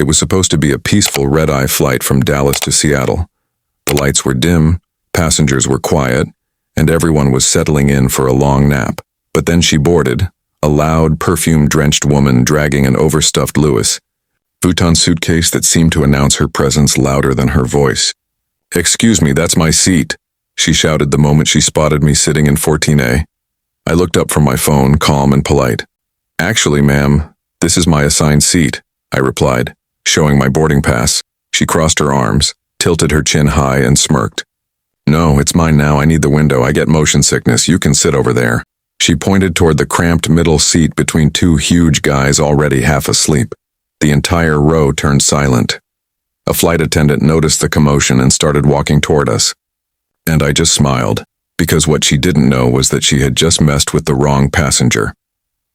It was supposed to be a peaceful red-eye flight from Dallas to Seattle. The lights were dim, passengers were quiet, and everyone was settling in for a long nap. But then she boarded, a loud, perfume-drenched woman dragging an overstuffed Louis Vuitton suitcase that seemed to announce her presence louder than her voice. "Excuse me, that's my seat," she shouted the moment she spotted me sitting in 14A. I looked up from my phone, calm and polite. "Actually, ma'am, this is my assigned seat," I replied, showing my boarding pass. She crossed her arms, tilted her chin high, and smirked. "No, it's mine now. I need the window. I get motion sickness. You can sit over there." She pointed toward the cramped middle seat between two huge guys already half asleep. The entire row turned silent. A flight attendant noticed the commotion and started walking toward us. And I just smiled, because what she didn't know was that she had just messed with the wrong passenger.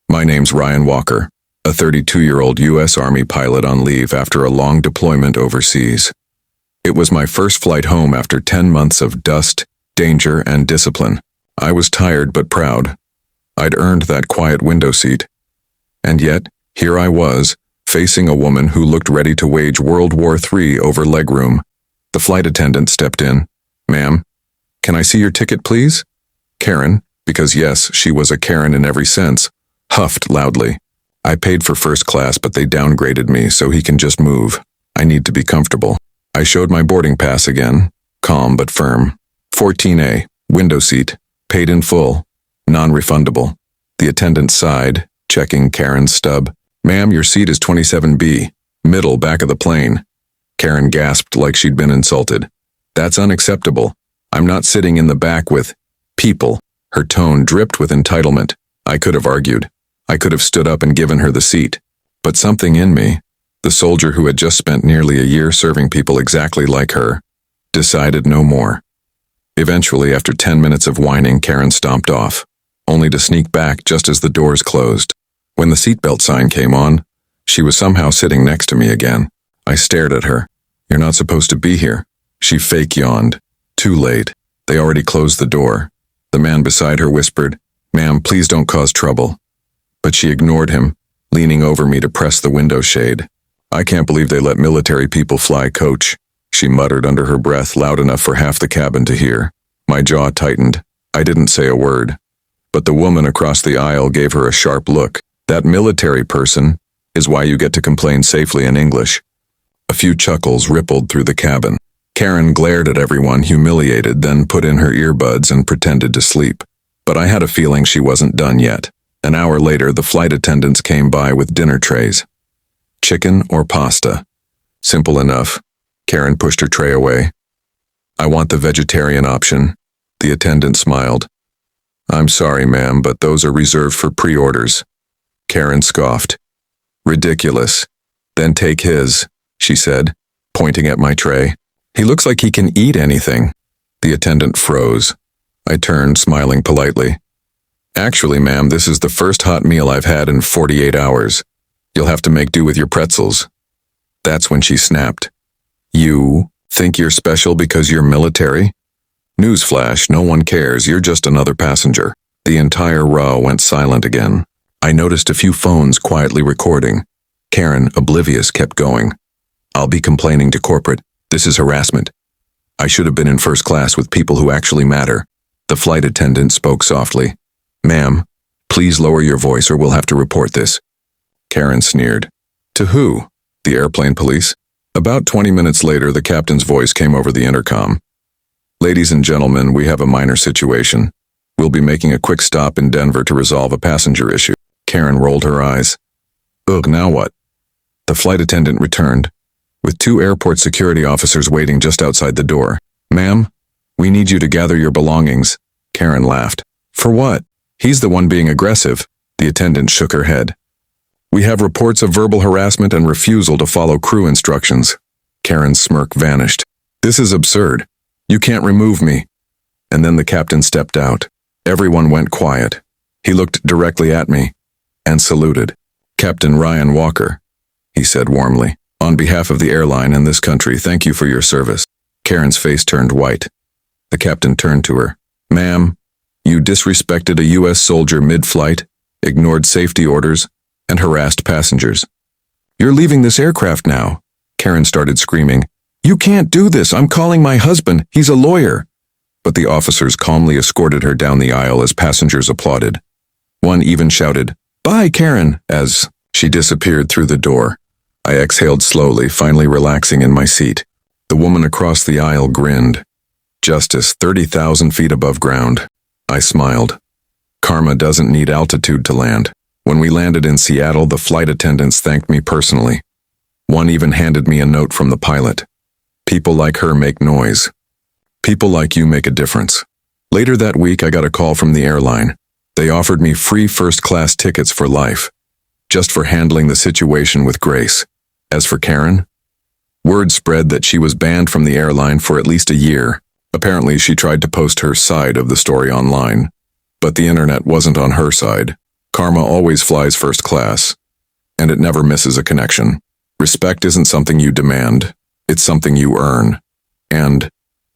My name's Ryan Walker, a 32-year-old U.S. Army pilot on leave after a long deployment overseas. It was my first flight home after 10 months of dust, danger, and discipline. I was tired but proud. I'd earned that quiet window seat. And yet, here I was, facing a woman who looked ready to wage World War III over legroom. The flight attendant stepped in. "Ma'am, can I see your ticket, please?" Karen, because yes, she was a Karen in every sense, huffed loudly. "I paid for first class, but they downgraded me, so he can just move. I need to be comfortable." I showed my boarding pass again, calm but firm. 14A, window seat, paid in full, non-refundable. The attendant sighed, checking Karen's stub. "Ma'am, your seat is 27B, middle back of the plane." Karen gasped like she'd been insulted. "That's unacceptable. I'm not sitting in the back with people." Her tone dripped with entitlement. I could have argued. I could have stood up and given her the seat. But something in me, the soldier who had just spent nearly a year serving people exactly like her, decided no more. Eventually, after 10 minutes of whining, Karen stomped off, only to sneak back just as the doors closed. When the seatbelt sign came on, she was somehow sitting next to me again. I stared at her. "You're not supposed to be here." She fake yawned. Too late. They already closed the door. The man beside her whispered, "Ma'am, please don't cause trouble." But she ignored him, leaning over me to press the window shade. "I can't believe they let military people fly coach," she muttered under her breath, loud enough for half the cabin to hear. My jaw tightened. I didn't say a word. But the woman across the aisle gave her a sharp look. "That military person is why you get to complain safely in English." A few chuckles rippled through the cabin. Karen glared at everyone, humiliated, then put in her earbuds and pretended to sleep. But I had a feeling she wasn't done yet. An hour later, the flight attendants came by with dinner trays. Chicken or pasta? Simple enough. Karen pushed her tray away. "I want the vegetarian option." The attendant smiled. "I'm sorry, ma'am, but those are reserved for pre-orders." Karen scoffed. "Ridiculous. Then take his," she said, pointing at my tray. "He looks like he can eat anything." The attendant froze. I turned, smiling politely. "Actually, ma'am, this is the first hot meal I've had in 48 hours. You'll have to make do with your pretzels." That's when she snapped. "You think you're special because you're military? Newsflash, no one cares, you're just another passenger." The entire row went silent again. I noticed a few phones quietly recording. Karen, oblivious, kept going. "I'll be complaining to corporate. This is harassment. I should have been in first class with people who actually matter." The flight attendant spoke softly. "Ma'am, please lower your voice or we'll have to report this." Karen sneered. "To who? The airplane police?" About 20 minutes later, the captain's voice came over the intercom. "Ladies and gentlemen, we have a minor situation. We'll be making a quick stop in Denver to resolve a passenger issue." Karen rolled her eyes. "Ugh, now what?" The flight attendant returned, with 2 airport security officers waiting just outside the door. "Ma'am, we need you to gather your belongings." Karen laughed. "For what? He's the one being aggressive." The attendant shook her head. "We have reports of verbal harassment and refusal to follow crew instructions." Karen's smirk vanished. "This is absurd. You can't remove me." And then the captain stepped out. Everyone went quiet. He looked directly at me and saluted. "Captain Ryan Walker," he said warmly. "On behalf of the airline and this country, thank you for your service." Karen's face turned white. The captain turned to her. "Ma'am, you disrespected a U.S. soldier mid-flight, ignored safety orders, and harassed passengers. You're leaving this aircraft now." Karen started screaming. "You can't do this. I'm calling my husband. He's a lawyer." But the officers calmly escorted her down the aisle as passengers applauded. One even shouted, "Bye, Karen," as she disappeared through the door. I exhaled slowly, finally relaxing in my seat. The woman across the aisle grinned. Justice, 30,000 feet above ground. I smiled. Karma doesn't need altitude to land. When we landed in Seattle, the flight attendants thanked me personally. One even handed me a note from the pilot. "People like her make noise. People like you make a difference." Later that week, I got a call from the airline. They offered me free first-class tickets for life, just for handling the situation with grace. As for Karen, word spread that she was banned from the airline for at least a year. Apparently, she tried to post her side of the story online. But the internet wasn't on her side. Karma always flies first class, and it never misses a connection. Respect isn't something you demand, it's something you earn. And,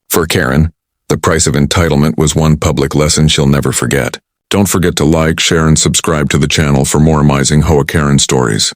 for Karen, the price of entitlement was one public lesson she'll never forget. Don't forget to like, share, and subscribe to the channel for more amazing HOA Karen stories.